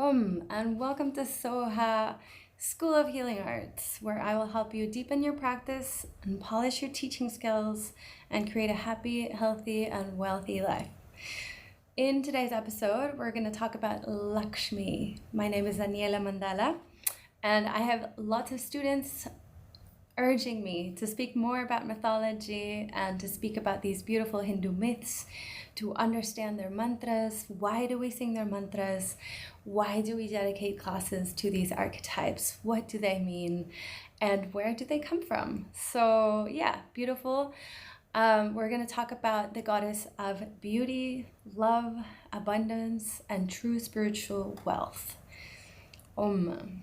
And welcome to SoHA School of Healing Arts, where I will help you deepen your practice and polish your teaching skills and create a happy, healthy, and wealthy life. In today's episode, we're going to talk about Lakshmi. My name is Daniela Mandala, and I have lots of students urging me to speak more about mythology and to speak about these beautiful Hindu myths, to understand their mantras. Why do we sing their mantras? Why do we dedicate classes to these archetypes? What do they mean? And where do they come from? So yeah, beautiful. We're going to talk about the goddess of beauty, love, abundance, and true spiritual wealth. Om.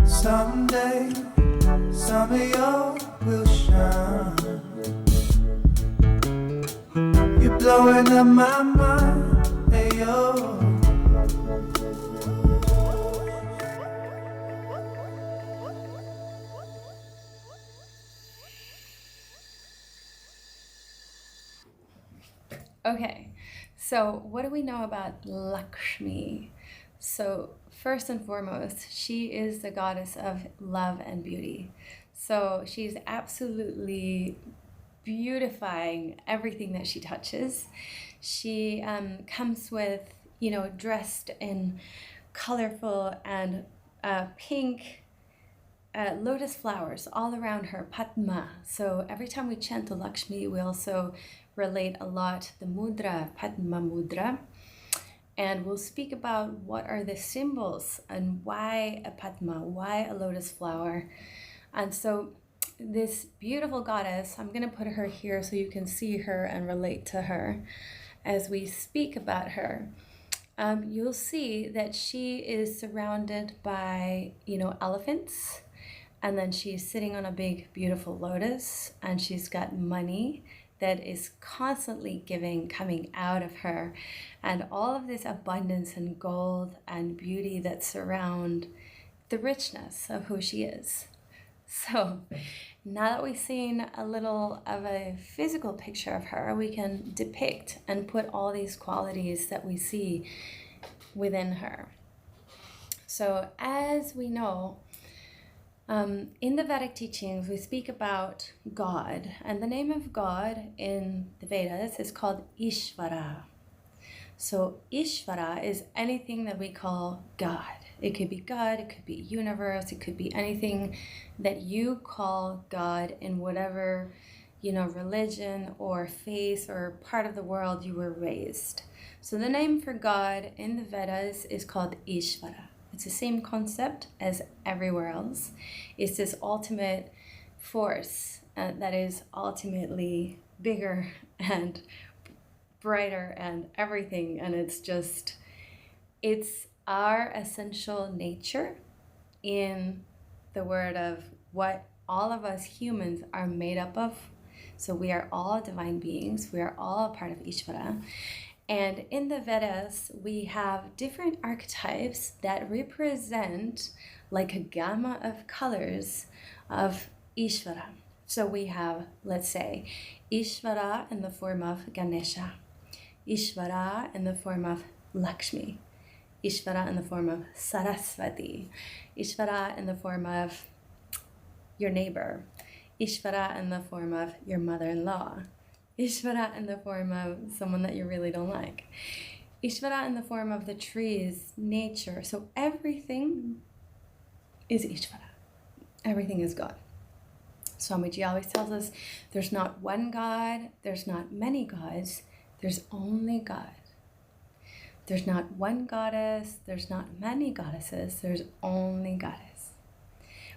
Someday, some of y'all will shine. You're blowing up my mind, hey yo. Okay, so what do we know about Lakshmi? So first and foremost, she is the goddess of love and beauty. So she's absolutely beautifying everything that she touches. She comes with, dressed in colorful and pink lotus flowers all around her, Padma. So every time we chant the Lakshmi, we also relate a lot the mudra, Padma mudra. And we'll speak about what are the symbols and why a Padma, why a lotus flower. And so this beautiful goddess, I'm going to put her here so you can see her and relate to her as we speak about her. You'll see that she is surrounded by, elephants. And then she's sitting on a big, beautiful lotus, and she's got money that is constantly coming out of her, and all of this abundance and gold and beauty that surround the richness of who she is. So now that we've seen a little of a physical picture of her, we can depict and put all these qualities that we see within her. So as we know, in the Vedic teachings, we speak about God, and the name of God in the Vedas is called Ishvara. So Ishvara is anything that we call God. It could be God, it could be universe, it could be anything that you call God in whatever, religion or faith or part of the world you were raised. So the name for God in the Vedas is called Ishvara. It's the same concept as everywhere else. It's this ultimate force that is ultimately bigger and brighter and everything. And it's our essential nature in the word of what all of us humans are made up of. So we are all divine beings. We are all a part of Ishvara. And in the Vedas, we have different archetypes that represent like a gamma of colors of Ishvara. So we have, let's say, Ishvara in the form of Ganesha, Ishvara in the form of Lakshmi, Ishvara in the form of Saraswati, Ishvara in the form of your neighbor, Ishvara in the form of your mother-in-law, Ishvara in the form of someone that you really don't like. Ishvara in the form of the trees, nature. So everything is Ishvara. Everything is God. Swamiji always tells us there's not one God, there's not many gods, there's only God. There's not one goddess, there's not many goddesses, there's only goddess.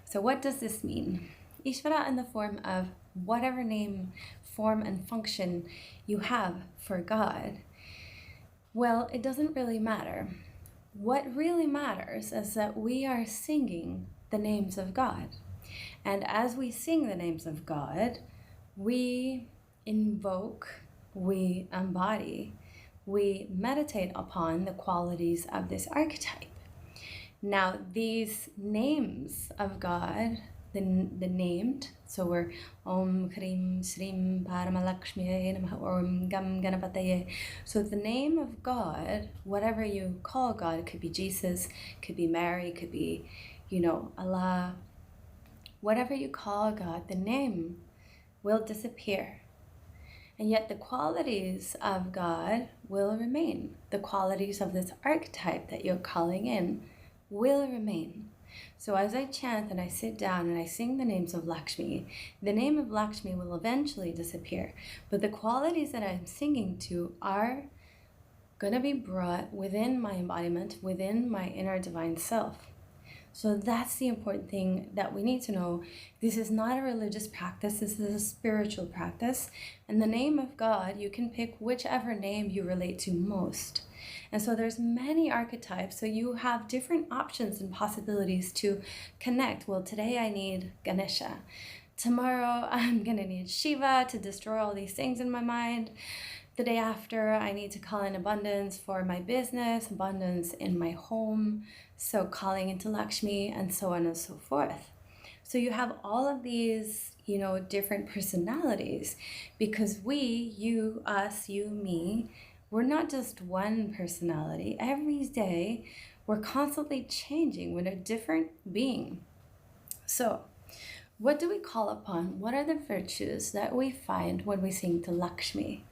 So what does this mean? Ishvara in the form of whatever name, form, and function you have for God, well, it doesn't really matter. What really matters is that we are singing the names of God. And as we sing the names of God, we invoke, we embody, we meditate upon the qualities of this archetype. Now, these names of God, the named. So we're Om Krim Srim Paramalakshmiye Namaha or Om Gam Ganapataye. So the name of God, whatever you call God, it could be Jesus, could be Mary, could be, Allah. Whatever you call God, the name will disappear. And yet the qualities of God will remain. The qualities of this archetype that you're calling in will remain. So as I chant and I sit down and I sing the names of Lakshmi, the name of Lakshmi will eventually disappear. But the qualities that I'm singing to are going to be brought within my embodiment, within my inner divine self. So that's the important thing that we need to know. This is not a religious practice. This is a spiritual practice. And the name of God, you can pick whichever name you relate to most. And so there's many archetypes. So you have different options and possibilities to connect. Well, today I need Ganesha. Tomorrow I'm going to need Shiva to destroy all these things in my mind. The day after, I need to call in abundance for my business, abundance in my home, so calling into Lakshmi, and so on and so forth. So you have all of these, different personalities, because we, you, us, you, me, we're not just one personality. Every day, we're constantly changing. We're a different being. So what do we call upon? What are the virtues that we find when we sing to Lakshmi?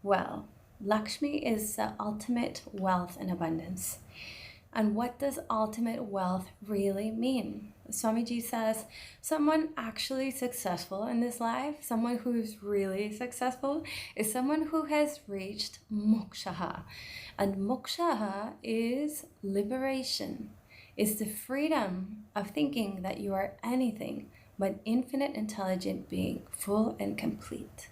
Well, Lakshmi is the ultimate wealth and abundance. And what does ultimate wealth really mean? Swamiji says, someone actually successful in this life, someone who's really successful, is someone who has reached moksha. And moksha is liberation. It's the freedom of thinking that you are anything but infinite intelligent being, full and complete.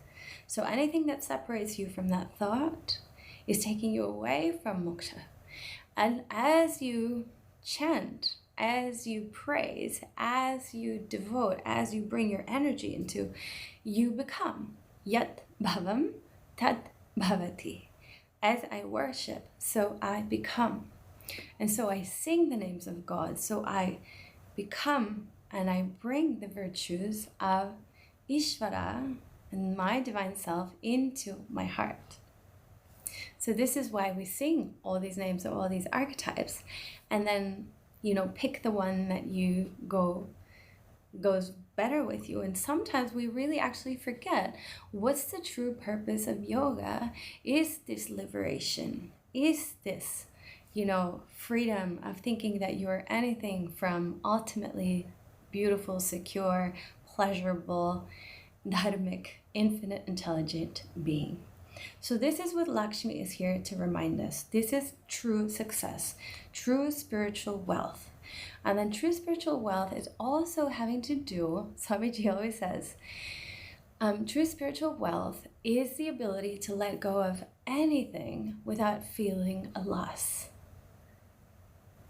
So anything that separates you from that thought is taking you away from moksha. And as you chant, as you praise, as you devote, as you bring your energy into, you become yat bhavam tat bhavati. As I worship, so I become. And so I sing the names of God, so I become and I bring the virtues of Ishvara and my divine self into my heart. So this is why we sing all these names of all these archetypes, and then pick the one that goes better with you. And sometimes we really actually forget what's the true purpose of yoga. Is this liberation? Is this freedom of thinking that you're anything from ultimately beautiful, secure, pleasurable, dharmic, infinite, intelligent being. So this is what Lakshmi is here to remind us. This is true success, true spiritual wealth. And then true spiritual wealth is also having to do, Swamiji always says, true spiritual wealth is the ability to let go of anything without feeling a loss.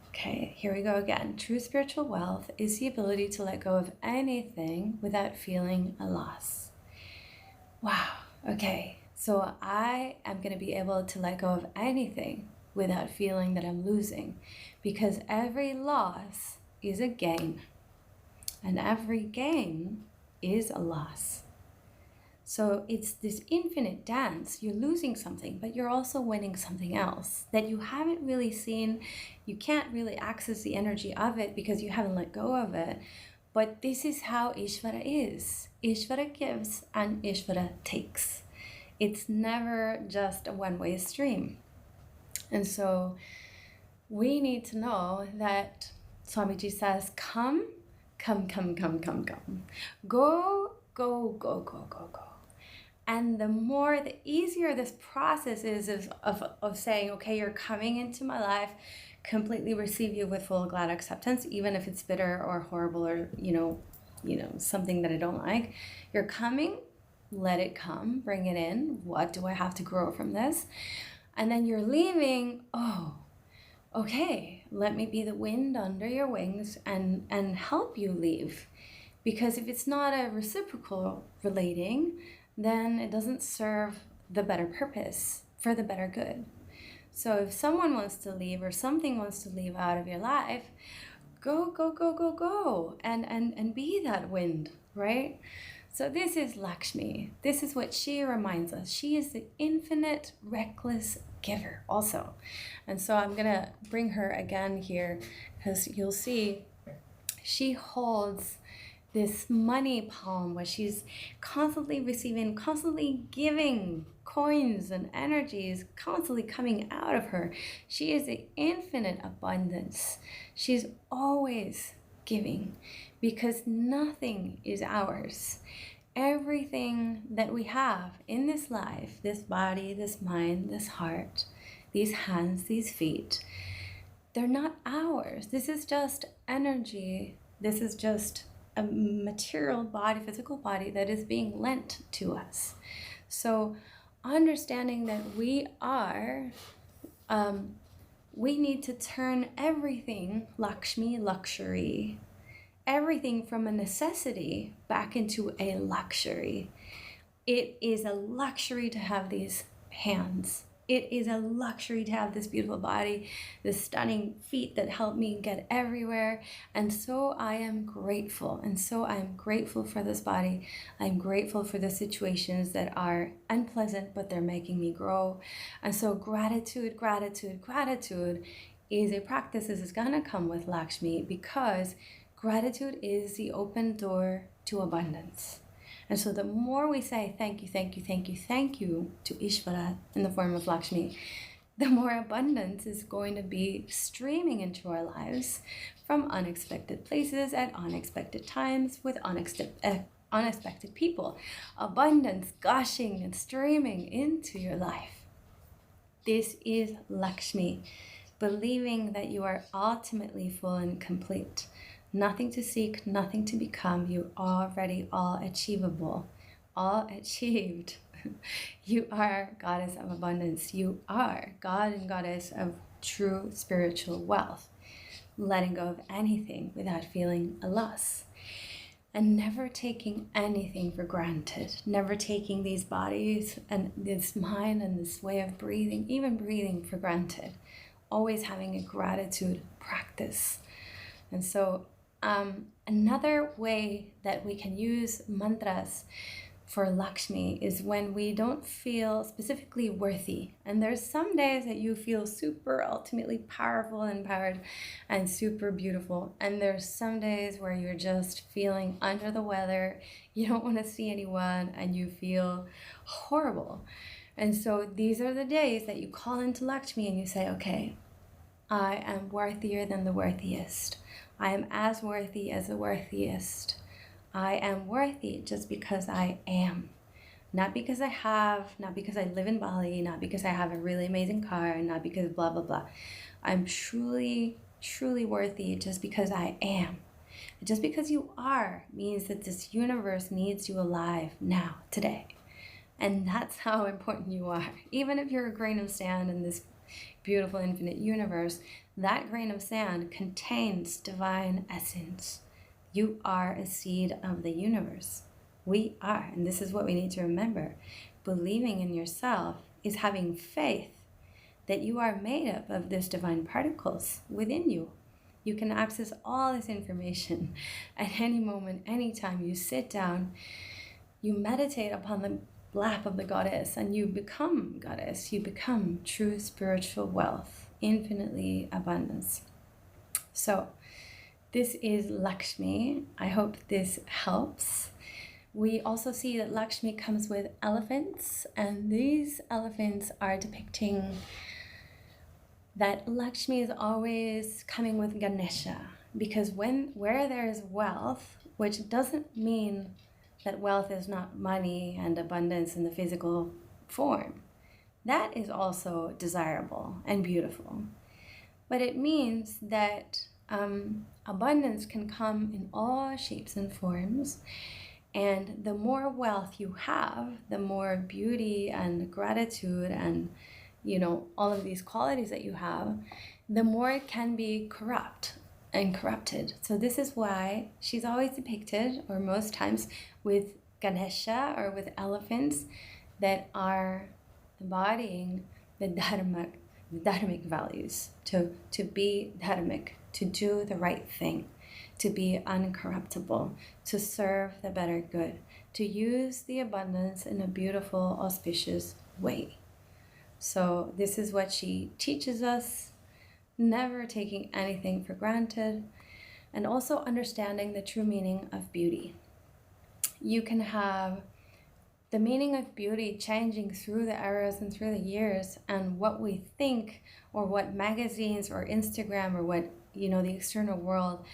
Okay, here we go again. True spiritual wealth is the ability to let go of anything without feeling a loss. Wow, okay. So I am going to be able to let go of anything without feeling that I'm losing, because every loss is a gain and every gain is a loss. So it's this infinite dance. You're losing something, but you're also winning something else that you haven't really seen. You can't really access the energy of it because you haven't let go of it. But this is how Ishvara is. Ishvara gives and Ishvara takes. It's never just a one-way stream. And so we need to know that Swamiji says, come. Go. And the easier this process is of saying, okay, you're coming into my life, completely receive you with full glad acceptance, even if it's bitter or horrible or, something that I don't like. You're coming, let it come, bring it in. What do I have to grow from this? And then you're leaving, okay, let me be the wind under your wings and help you leave. Because if it's not a reciprocal relating, then it doesn't serve the better purpose for the better good. So if someone wants to leave or something wants to leave out of your life, go, go, go, go, go, and be that wind, right? So this is Lakshmi. This is what she reminds us. She is the infinite, reckless giver also. And so I'm going to bring her again here, because you'll see she holds this money palm where she's constantly receiving, constantly giving coins and energies constantly coming out of her. She is the infinite abundance. She's always giving, because nothing is ours. Everything that we have in this life, this body, this mind, this heart, these hands, these feet, they're not ours. This is just energy. This is just a material body, physical body that is being lent to us. So understanding that we need to turn everything, Lakshmi, luxury, everything from a necessity back into a luxury. It is a luxury to have these hands. It is a luxury to have this beautiful body, this stunning feet that help me get everywhere. And so I am grateful. And so I am grateful for this body. I'm grateful for the situations that are unpleasant, but they're making me grow. And so gratitude, gratitude, gratitude is a practice. This is going to come with Lakshmi, because gratitude is the open door to abundance. And so the more we say thank you, thank you, thank you, thank you to Ishvara in the form of Lakshmi, the more abundance is going to be streaming into our lives from unexpected places at unexpected times with unexpected people. Abundance gushing and streaming into your life. This is Lakshmi, believing that you are ultimately full and complete. Nothing to seek, nothing to become. You already all achievable, all achieved. You are Goddess of Abundance. You are God and Goddess of true spiritual wealth. Letting go of anything without feeling a loss. And never taking anything for granted. Never taking these bodies and this mind and this way of breathing, even breathing, for granted. Always having a gratitude practice. And so another way that we can use mantras for Lakshmi is when we don't feel specifically worthy. And there's some days that you feel super ultimately powerful and empowered and super beautiful. And there's some days where you're just feeling under the weather, you don't want to see anyone, and you feel horrible. And so these are the days that you call into Lakshmi and you say, okay, I am worthier than the worthiest. I am as worthy as the worthiest. I am worthy just because I am. Not because I have, not because I live in Bali, not because I have a really amazing car, not because blah, blah, blah. I'm truly, truly worthy just because I am. Just because you are means that this universe needs you alive now, today. And that's how important you are. Even if you're a grain of sand in this beautiful infinite universe, that grain of sand contains divine essence. You are a seed of the universe. We are, and this is what we need to remember. Believing in yourself is having faith that you are made up of this divine particles within you. You can access all this information at any moment, anytime you sit down, you meditate upon the lap of the goddess, and you become goddess. You become true spiritual wealth, infinitely abundance. So this is Lakshmi. I hope this helps. We also see that Lakshmi comes with elephants, and these elephants are depicting that Lakshmi is always coming with Ganesha, because where there is wealth, which doesn't mean that wealth is not money and abundance in the physical form. That is also desirable and beautiful. But it means that abundance can come in all shapes and forms. And the more wealth you have, the more beauty and gratitude and, all of these qualities that you have, the more it can be corrupt and corrupted. So this is why she's always depicted, or most times, with Ganesha or with elephants that are embodying the dharmic values, to be dharmic, to do the right thing, to be uncorruptible, to serve the better good, to use the abundance in a beautiful, auspicious way. So this is what she teaches us, never taking anything for granted, and also understanding the true meaning of beauty. You can have the meaning of beauty changing through the eras and through the years, and what we think, or what magazines or Instagram or what, the external world,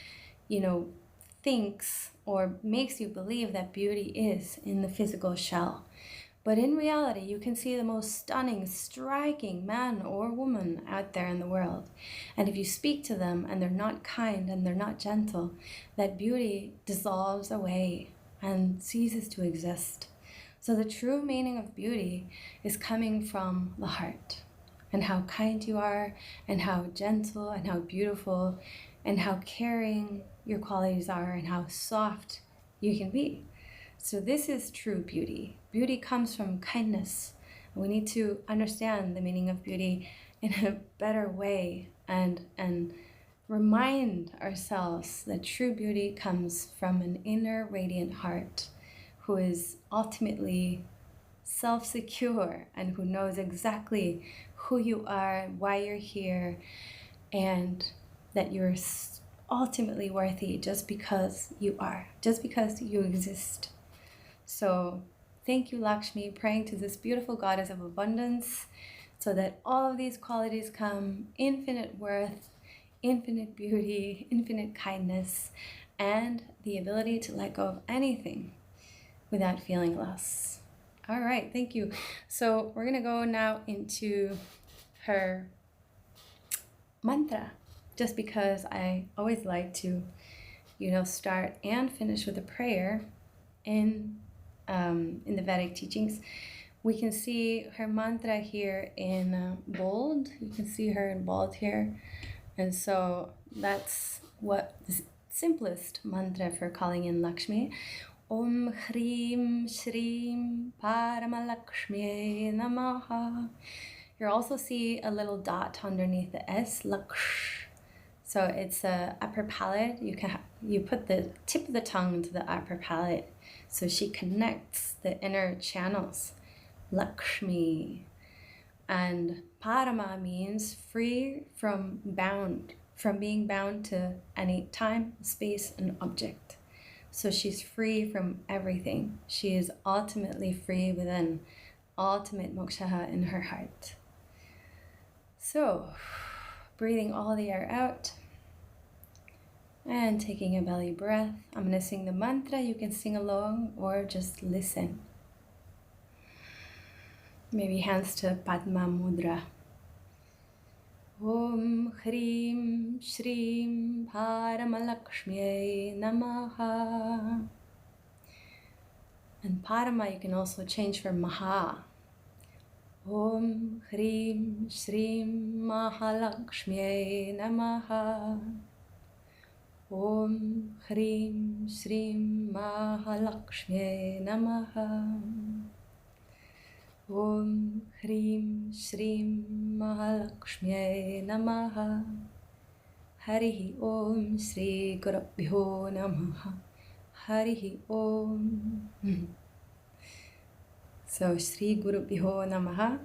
thinks or makes you believe that beauty is in the physical shell. But in reality, you can see the most stunning, striking man or woman out there in the world. And if you speak to them and they're not kind and they're not gentle, that beauty dissolves away and ceases to exist. So the true meaning of beauty is coming from the heart, and how kind you are, and how gentle and how beautiful and how caring your qualities are, and how soft you can be. So this is true beauty. Beauty comes from kindness. We need to understand the meaning of beauty in a better way, and remind ourselves that true beauty comes from an inner radiant heart who is ultimately self-secure and who knows exactly who you are, why you're here, and that you're ultimately worthy just because you are, just because you exist. So thank you, Lakshmi, praying to this beautiful goddess of abundance so that all of these qualities come: infinite worth, infinite beauty, infinite kindness, and the ability to let go of anything without feeling loss. All right, thank you. So we're going to go now into her mantra, just because I always like to, start and finish with a prayer in the Vedic teachings. We can see her mantra here in bold. You can see her in bold here. And so that's what the simplest mantra for calling in Lakshmi. Om Hrim Shrim Paramalakshmi Namaha. You'll also see a little dot underneath the S, Laksh. So it's a upper palate. You put the tip of the tongue into the upper palate, so she connects the inner channels. Lakshmi. And Parama means free from being bound to any time, space, and object. So she's free from everything. She is ultimately free within, ultimate moksha in her heart. So, breathing all the air out and taking a belly breath. I'm going to sing the mantra. You can sing along or just listen. Maybe hands to Padma Mudra. Om Hrim Shrim Paramalakshmi Namaha. And Parama you can also change for Maha. Om Hrim Shrim Mahalakshmi Namaha. Om Hrim Shrim Mahalakshmi Namaha. Om Hrim Shrim Mahalakshmi Namaha. Harihi Om Shri Gurubhyo Namaha. Harihi Om. So Shri Gurubhyo Namaha,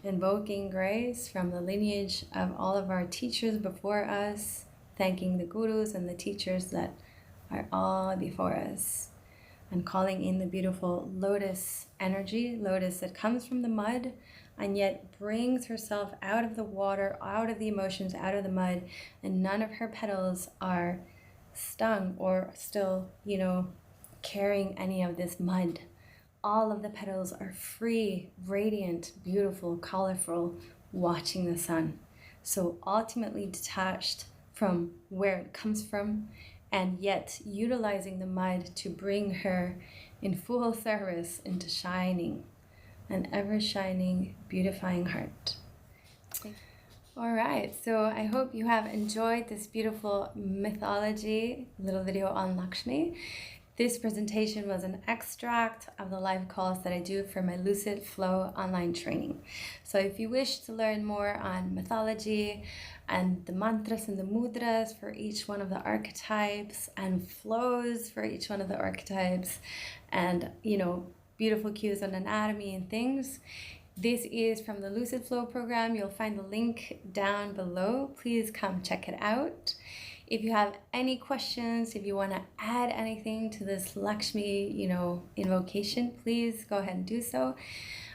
invoking grace from the lineage of all of our teachers before us, thanking the gurus and the teachers that are all before us, and calling in the beautiful lotus energy, lotus that comes from the mud and yet brings herself out of the water, out of the emotions, out of the mud, and none of her petals are stung or still, carrying any of this mud. All of the petals are free, radiant, beautiful, colorful, watching the sun. So ultimately detached from where it comes from, and yet utilizing the mud to bring her in full service into shining, an ever-shining, beautifying heart. All right, so I hope you have enjoyed this beautiful mythology little video on Lakshmi. This presentation was an extract of the live calls that I do for my Lucid Flow online training. So if you wish to learn more on mythology and the mantras and the mudras for each one of the archetypes and flows for each one of the archetypes and, beautiful cues on anatomy and things, this is from the Lucid Flow program. You'll find the link down below. Please come check it out. If you have any questions, if you want to add anything to this Lakshmi, invocation, please go ahead and do so.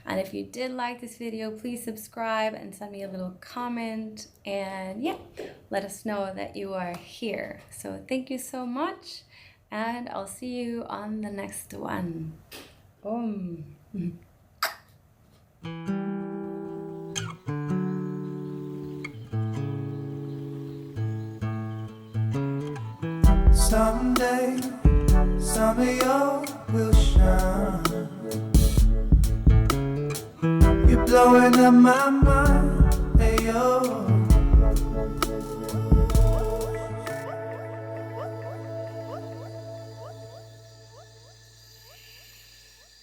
And if you did like this video, please subscribe and send me a little comment. And let us know that you are here. So thank you so much. And I'll see you on the next one. Om. Someday, some of you will shine. You're blowing up my mind.